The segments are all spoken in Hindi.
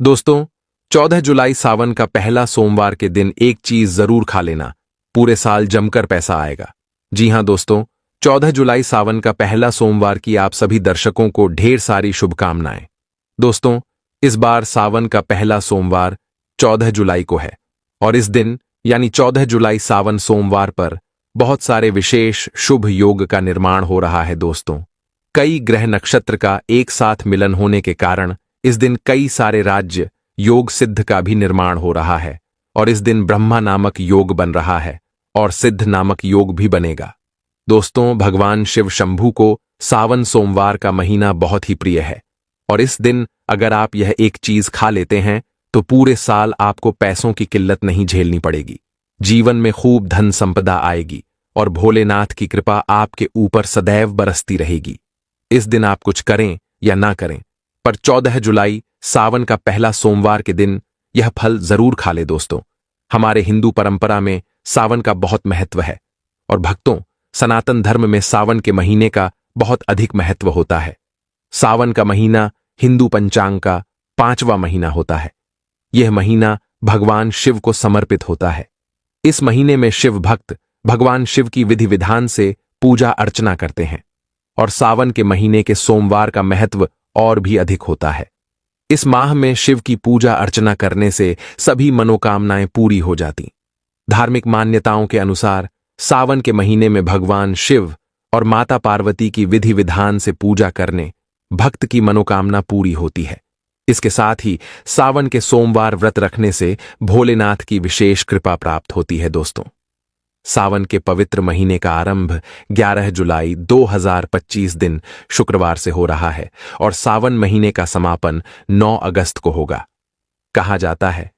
दोस्तों, 14 जुलाई सावन का पहला सोमवार के दिन एक चीज जरूर खा लेना। पूरे साल जमकर पैसा आएगा। जी हां दोस्तों, 14 जुलाई सावन का पहला सोमवार की आप सभी दर्शकों को ढेर सारी शुभकामनाएं। दोस्तों, इस बार सावन का पहला सोमवार 14 जुलाई को है और इस दिन यानी 14 जुलाई सावन सोमवार पर बहुत सारे विशेष शुभ योग का निर्माण हो रहा है। दोस्तों, कई ग्रह नक्षत्र का एक साथ मिलन होने के कारण इस दिन कई सारे राज्य योग सिद्ध का भी निर्माण हो रहा है और इस दिन ब्रह्मा नामक योग बन रहा है और सिद्ध नामक योग भी बनेगा। दोस्तों, भगवान शिव शंभू को सावन सोमवार का महीना बहुत ही प्रिय है और इस दिन अगर आप यह एक चीज खा लेते हैं तो पूरे साल आपको पैसों की किल्लत नहीं झेलनी पड़ेगी। जीवन में खूब धन संपदा आएगी और भोलेनाथ की कृपा आपके ऊपर सदैव बरसती रहेगी। इस दिन आप कुछ करें या ना करें, पर 14 जुलाई सावन का पहला सोमवार के दिन यह फल जरूर खा ले। दोस्तों, हमारे हिंदू परंपरा में सावन का बहुत महत्व है और भक्तों, सनातन धर्म में सावन के महीने का बहुत अधिक महत्व होता है। सावन का महीना हिंदू पंचांग का 5वां महीना होता है। यह महीना भगवान शिव को समर्पित होता है। इस महीने में शिव भक्त भगवान शिव की विधि विधान से पूजा अर्चना करते हैं और सावन के महीने के सोमवार का महत्व और भी अधिक होता है। इस माह में शिव की पूजा अर्चना करने से सभी मनोकामनाएं पूरी हो जाती। धार्मिक मान्यताओं के अनुसार सावन के महीने में भगवान शिव और माता पार्वती की विधि विधान से पूजा करने भक्त की मनोकामना पूरी होती है। इसके साथ ही सावन के सोमवार व्रत रखने से भोलेनाथ की विशेष कृपा प्राप्त होती है। दोस्तों, सावन के पवित्र महीने का आरंभ 11 जुलाई 2025 दिन शुक्रवार से हो रहा है और सावन महीने का समापन 9 अगस्त को होगा। कहा जाता है,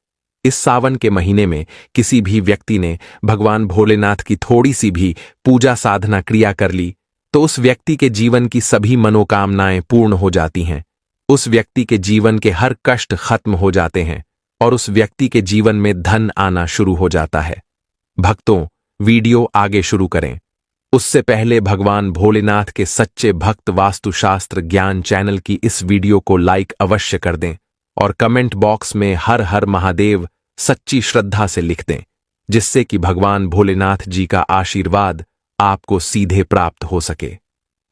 इस सावन के महीने में किसी भी व्यक्ति ने भगवान भोलेनाथ की थोड़ी सी भी पूजा साधना क्रिया कर ली तो उस व्यक्ति के जीवन की सभी मनोकामनाएं पूर्ण हो जाती हैं। उस व्यक्ति के जीवन के हर कष्ट खत्म हो जाते हैं और उस व्यक्ति के जीवन में धन आना शुरू हो जाता है। भक्तों, वीडियो आगे शुरू करें उससे पहले भगवान भोलेनाथ के सच्चे भक्त वास्तुशास्त्र ज्ञान चैनल की इस वीडियो को लाइक अवश्य कर दें और कमेंट बॉक्स में हर हर महादेव सच्ची श्रद्धा से लिख दें, जिससे कि भगवान भोलेनाथ जी का आशीर्वाद आपको सीधे प्राप्त हो सके।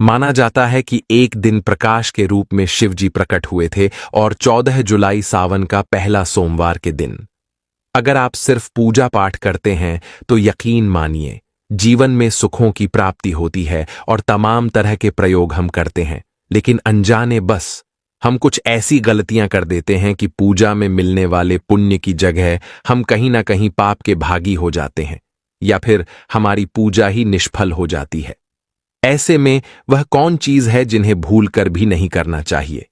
माना जाता है कि एक दिन प्रकाश के रूप में शिव जी प्रकट हुए थे और 14 जुलाई सावन का पहला सोमवार के दिन अगर आप सिर्फ पूजा पाठ करते हैं तो यकीन मानिए जीवन में सुखों की प्राप्ति होती है और तमाम तरह के प्रयोग हम करते हैं, लेकिन अनजाने बस हम कुछ ऐसी गलतियां कर देते हैं कि पूजा में मिलने वाले पुण्य की जगह हम कहीं ना कहीं पाप के भागी हो जाते हैं या फिर हमारी पूजा ही निष्फल हो जाती है। ऐसे में वह कौन चीज है जिन्हें भूल कर भी नहीं करना चाहिए?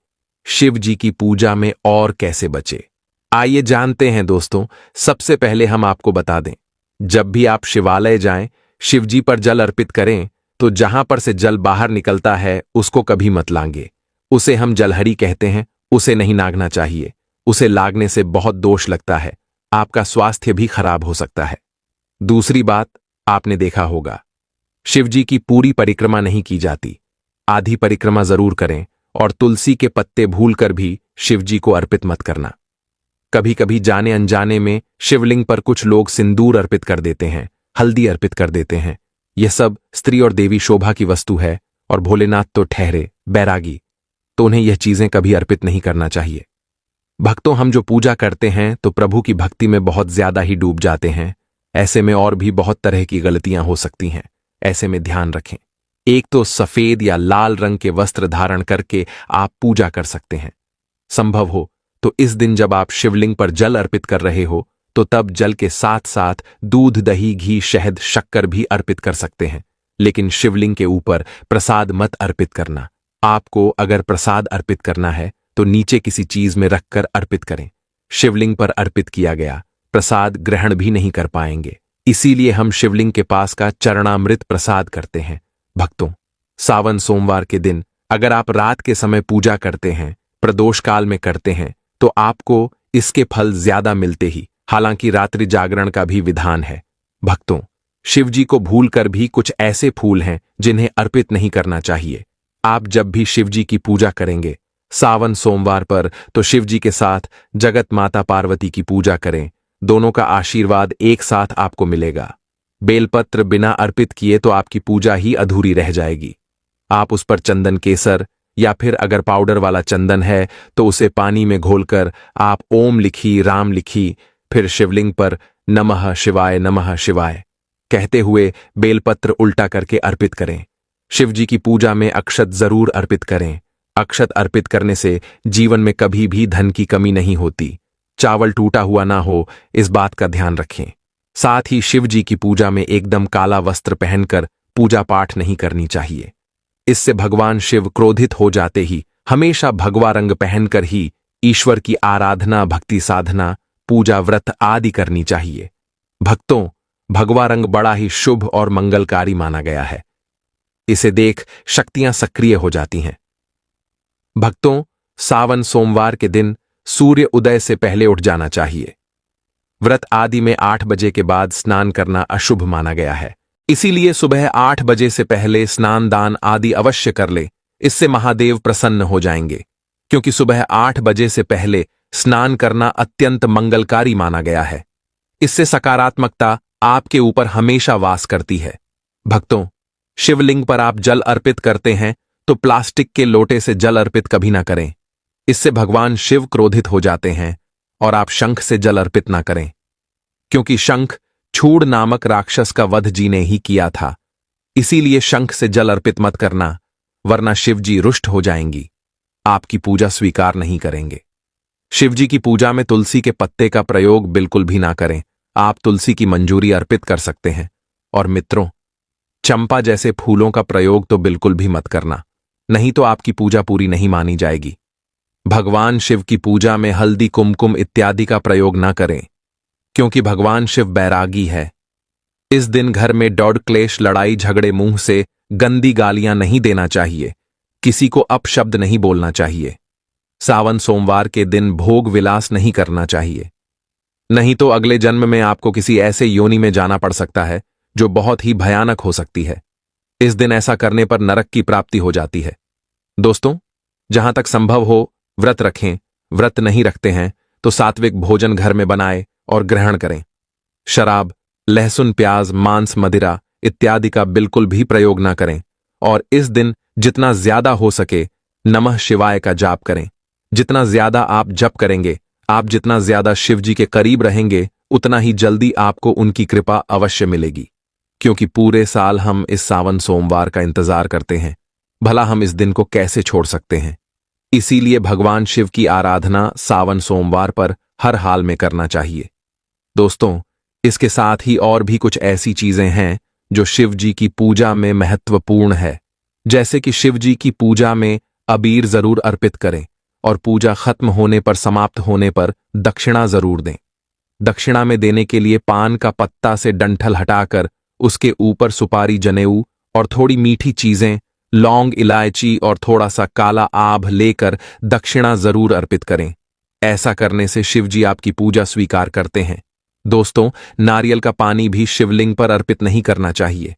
शिव जी की पूजा में और कैसे बचे, आइए जानते हैं। दोस्तों, सबसे पहले हम आपको बता दें, जब भी आप शिवालय जाएं, शिवजी पर जल अर्पित करें तो जहां पर से जल बाहर निकलता है उसको कभी मत लांगे। उसे हम जलहरी कहते हैं, उसे नहीं नागना चाहिए। उसे लागने से बहुत दोष लगता है, आपका स्वास्थ्य भी खराब हो सकता है। दूसरी बात, आपने देखा होगा शिवजी की पूरी परिक्रमा नहीं की जाती, आधी परिक्रमा जरूर करें और तुलसी के पत्ते भूलकर भी शिवजी को अर्पित मत करना। कभी कभी जाने अनजाने में शिवलिंग पर कुछ लोग सिंदूर अर्पित कर देते हैं, हल्दी अर्पित कर देते हैं। यह सब स्त्री और देवी शोभा की वस्तु है और भोलेनाथ तो ठहरे बैरागी, तो उन्हें यह चीजें कभी अर्पित नहीं करना चाहिए। भक्तों, हम जो पूजा करते हैं तो प्रभु की भक्ति में बहुत ज्यादा ही डूब जाते हैं। ऐसे में और भी बहुत तरह की गलतियां हो सकती हैं। ऐसे में ध्यान रखें, एक तो सफेद या लाल रंग के वस्त्र धारण करके आप पूजा कर सकते हैं। संभव हो तो इस दिन जब आप शिवलिंग पर जल अर्पित कर रहे हो तो तब जल के साथ साथ दूध, दही, घी, शहद, शक्कर भी अर्पित कर सकते हैं, लेकिन शिवलिंग के ऊपर प्रसाद मत अर्पित करना। आपको अगर प्रसाद अर्पित करना है तो नीचे किसी चीज में रखकर अर्पित करें। शिवलिंग पर अर्पित किया गया प्रसाद ग्रहण भी नहीं कर पाएंगे, इसीलिए हम शिवलिंग के पास का चरणामृत प्रसाद करते हैं। भक्तों, सावन सोमवार के दिन अगर आप रात के समय पूजा करते हैं, प्रदोष काल में करते हैं, तो आपको इसके फल ज्यादा मिलते ही। हालांकि रात्रि जागरण का भी विधान है। भक्तों, शिवजी को भूलकर भी कुछ ऐसे फूल हैं जिन्हें अर्पित नहीं करना चाहिए। आप जब भी शिवजी की पूजा करेंगे सावन सोमवार पर तो शिव जी के साथ जगत माता पार्वती की पूजा करें। दोनों का आशीर्वाद एक साथ आपको मिलेगा। बेलपत्र बिना अर्पित किए तो आपकी पूजा ही अधूरी रह जाएगी। आप उस पर चंदन केसर या फिर अगर पाउडर वाला चंदन है तो उसे पानी में घोलकर आप ओम लिखी, राम लिखी, फिर शिवलिंग पर नमः शिवाय कहते हुए बेलपत्र उल्टा करके अर्पित करें। शिव जी की पूजा में अक्षत जरूर अर्पित करें। अक्षत अर्पित करने से जीवन में कभी भी धन की कमी नहीं होती। चावल टूटा हुआ ना हो, इस बात का ध्यान रखें। साथ ही शिव जी की पूजा में एकदम काला वस्त्र पहनकर पूजा पाठ नहीं करनी चाहिए। इससे भगवान शिव क्रोधित हो जाते ही हमेशा भगवा रंग पहनकर ही ईश्वर की आराधना, भक्ति साधना, पूजा, व्रत आदि करनी चाहिए। भक्तों, भगवा रंग बड़ा ही शुभ और मंगलकारी माना गया है। इसे देख शक्तियां सक्रिय हो जाती हैं। भक्तों, सावन सोमवार के दिन सूर्य उदय से पहले उठ जाना चाहिए। व्रत आदि में 8 बजे के बाद स्नान करना अशुभ माना गया है। इसीलिए सुबह 8 बजे से पहले स्नान दान आदि अवश्य कर ले। इससे महादेव प्रसन्न हो जाएंगे, क्योंकि सुबह 8 बजे से पहले स्नान करना अत्यंत मंगलकारी माना गया है। इससे सकारात्मकता आपके ऊपर हमेशा वास करती है। भक्तों, शिवलिंग पर आप जल अर्पित करते हैं तो प्लास्टिक के लोटे से जल अर्पित कभी ना करें। इससे भगवान शिव क्रोधित हो जाते हैं। और आप शंख से जल अर्पित ना करें, क्योंकि शंख छूड़ नामक राक्षस का वध जी ने ही किया था। इसीलिए शंख से जल अर्पित मत करना, वरना शिव जी रुष्ट हो जाएंगी, आपकी पूजा स्वीकार नहीं करेंगे। शिव जी की पूजा में तुलसी के पत्ते का प्रयोग बिल्कुल भी ना करें। आप तुलसी की मंजूरी अर्पित कर सकते हैं। और मित्रों, चंपा जैसे फूलों का प्रयोग तो बिल्कुल भी मत करना, नहीं तो आपकी पूजा पूरी नहीं मानी जाएगी। भगवान शिव की पूजा में हल्दी, कुमकुम इत्यादि का प्रयोग ना करें, क्योंकि भगवान शिव बैरागी है। इस दिन घर में दौड़ क्लेश, लड़ाई झगड़े, मुंह से गंदी गालियां नहीं देना चाहिए। किसी को अपशब्द नहीं बोलना चाहिए। सावन सोमवार के दिन भोग विलास नहीं करना चाहिए, नहीं तो अगले जन्म में आपको किसी ऐसे योनि में जाना पड़ सकता है जो बहुत ही भयानक हो सकती है। इस दिन ऐसा करने पर नरक की प्राप्ति हो जाती है। दोस्तों, जहां तक संभव हो व्रत रखें। व्रत नहीं रखते हैं तो सात्विक भोजन घर में बनाएं और ग्रहण करें। शराब, लहसुन, प्याज, मांस, मदिरा इत्यादि का बिल्कुल भी प्रयोग ना करें। और इस दिन जितना ज्यादा हो सके नमः शिवाय का जाप करें। जितना ज्यादा आप जप करेंगे, आप जितना ज्यादा शिव जी के करीब रहेंगे, उतना ही जल्दी आपको उनकी कृपा अवश्य मिलेगी। क्योंकि पूरे साल हम इस सावन सोमवार का इंतजार करते हैं, भला हम इस दिन को कैसे छोड़ सकते हैं। इसीलिए भगवान शिव की आराधना सावन सोमवार पर हर हाल में करना चाहिए। दोस्तों, इसके साथ ही और भी कुछ ऐसी चीजें हैं जो शिव जी की पूजा में महत्वपूर्ण है। जैसे कि शिव जी की पूजा में अबीर जरूर अर्पित करें और पूजा खत्म होने पर, समाप्त होने पर दक्षिणा जरूर दें। दक्षिणा में देने के लिए पान का पत्ता से डंठल हटाकर उसके ऊपर सुपारी, जनेऊ और थोड़ी मीठी चीजें, लौंग, इलायची और थोड़ा सा काला आभ लेकर दक्षिणा जरूर अर्पित करें। ऐसा करने से शिव जी आपकी पूजा स्वीकार करते हैं। दोस्तों, नारियल का पानी भी शिवलिंग पर अर्पित नहीं करना चाहिए।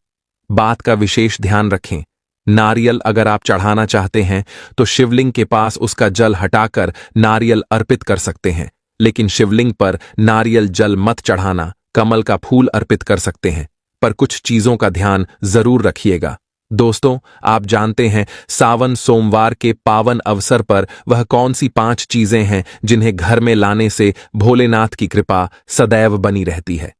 बात का विशेष ध्यान रखें। नारियल अगर आप चढ़ाना चाहते हैं तो शिवलिंग के पास उसका जल हटाकर नारियल अर्पित कर सकते हैं, लेकिन शिवलिंग पर नारियल जल मत चढ़ाना। कमल का फूल अर्पित कर सकते हैं, पर कुछ चीजों का ध्यान जरूर रखिएगा। दोस्तों, आप जानते हैं सावन सोमवार के पावन अवसर पर वह कौन सी 5 चीजें हैं जिन्हें घर में लाने से भोलेनाथ की कृपा सदैव बनी रहती है।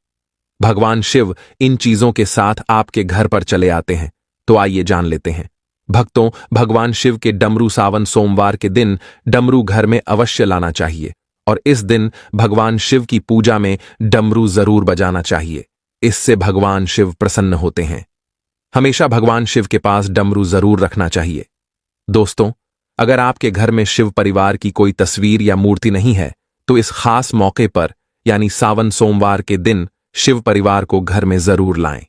भगवान शिव इन चीजों के साथ आपके घर पर चले आते हैं, तो आइए जान लेते हैं। भक्तों, भगवान शिव के डमरू सावन सोमवार के दिन डमरू घर में अवश्य लाना चाहिए और इस दिन भगवान शिव की पूजा में डमरू जरूर बजाना चाहिए। इससे भगवान शिव प्रसन्न होते हैं। हमेशा भगवान शिव के पास डमरू जरूर रखना चाहिए। दोस्तों, अगर आपके घर में शिव परिवार की कोई तस्वीर या मूर्ति नहीं है तो इस खास मौके पर यानी सावन सोमवार के दिन शिव परिवार को घर में जरूर लाएं।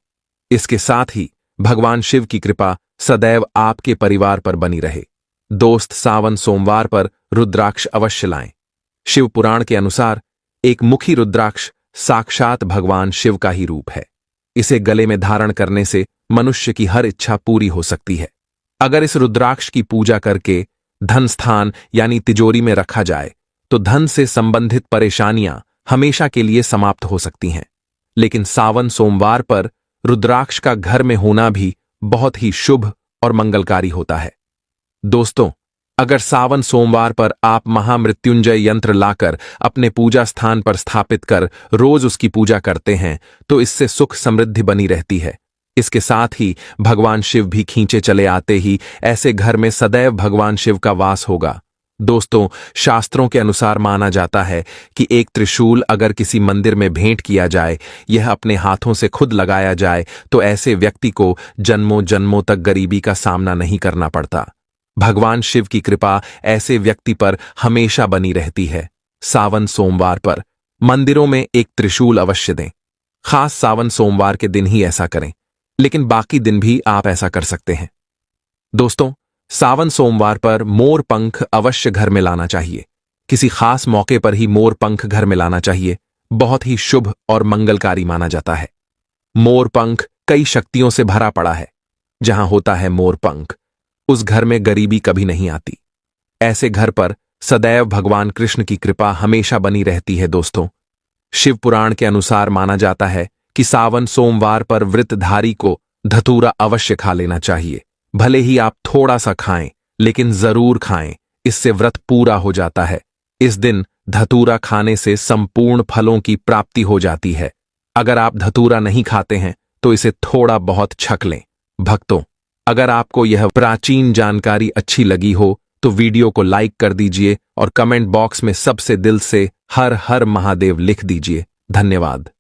इसके साथ ही भगवान शिव की कृपा सदैव आपके परिवार पर बनी रहे। दोस्त, सावन सोमवार पर रुद्राक्ष अवश्य लाएं। शिव पुराण के अनुसार एक मुखी रुद्राक्ष साक्षात भगवान शिव का ही रूप है। इसे गले में धारण करने से मनुष्य की हर इच्छा पूरी हो सकती है। अगर इस रुद्राक्ष की पूजा करके धन स्थान यानी तिजोरी में रखा जाए तो धन से संबंधित परेशानियां हमेशा के लिए समाप्त हो सकती हैं। लेकिन सावन सोमवार पर रुद्राक्ष का घर में होना भी बहुत ही शुभ और मंगलकारी होता है। दोस्तों, अगर सावन सोमवार पर आप महामृत्युंजय यंत्र लाकर अपने पूजा स्थान पर स्थापित कर रोज उसकी पूजा करते हैं तो इससे सुख समृद्धि बनी रहती है। इसके साथ ही भगवान शिव भी खींचे चले आते ही ऐसे घर में सदैव भगवान शिव का वास होगा। दोस्तों, शास्त्रों के अनुसार माना जाता है कि एक त्रिशूल अगर किसी मंदिर में भेंट किया जाए, यह अपने हाथों से खुद लगाया जाए तो ऐसे व्यक्ति को जन्मों जन्मों तक गरीबी का सामना नहीं करना पड़ता। भगवान शिव की कृपा ऐसे व्यक्ति पर हमेशा बनी रहती है। सावन सोमवार पर मंदिरों में एक त्रिशूल अवश्य दें। खास सावन सोमवार के दिन ही ऐसा करें, लेकिन बाकी दिन भी आप ऐसा कर सकते हैं। दोस्तों, सावन सोमवार पर मोर पंख अवश्य घर में लाना चाहिए। किसी खास मौके पर ही मोर पंख घर में लाना चाहिए। बहुत ही शुभ और मंगलकारी माना जाता है। मोर पंख कई शक्तियों से भरा पड़ा है। जहां होता है मोर पंख, उस घर में गरीबी कभी नहीं आती। ऐसे घर पर सदैव भगवान कृष्ण की कृपा हमेशा बनी रहती है। दोस्तों, शिव पुराण के अनुसार माना जाता है कि सावन सोमवार पर व्रतधारी को धतूरा अवश्य खा लेना चाहिए। भले ही आप थोड़ा सा खाएं, लेकिन जरूर खाएं, इससे व्रत पूरा हो जाता है। इस दिन धतूरा खाने से संपूर्ण फलों की प्राप्ति हो जाती है। अगर आप धतूरा नहीं खाते हैं तो इसे थोड़ा बहुत छक लें। भक्तों, अगर आपको यह प्राचीन जानकारी अच्छी लगी हो तो वीडियो को लाइक कर दीजिए और कमेंट बॉक्स में सबसे दिल से हर हर महादेव लिख दीजिए। धन्यवाद।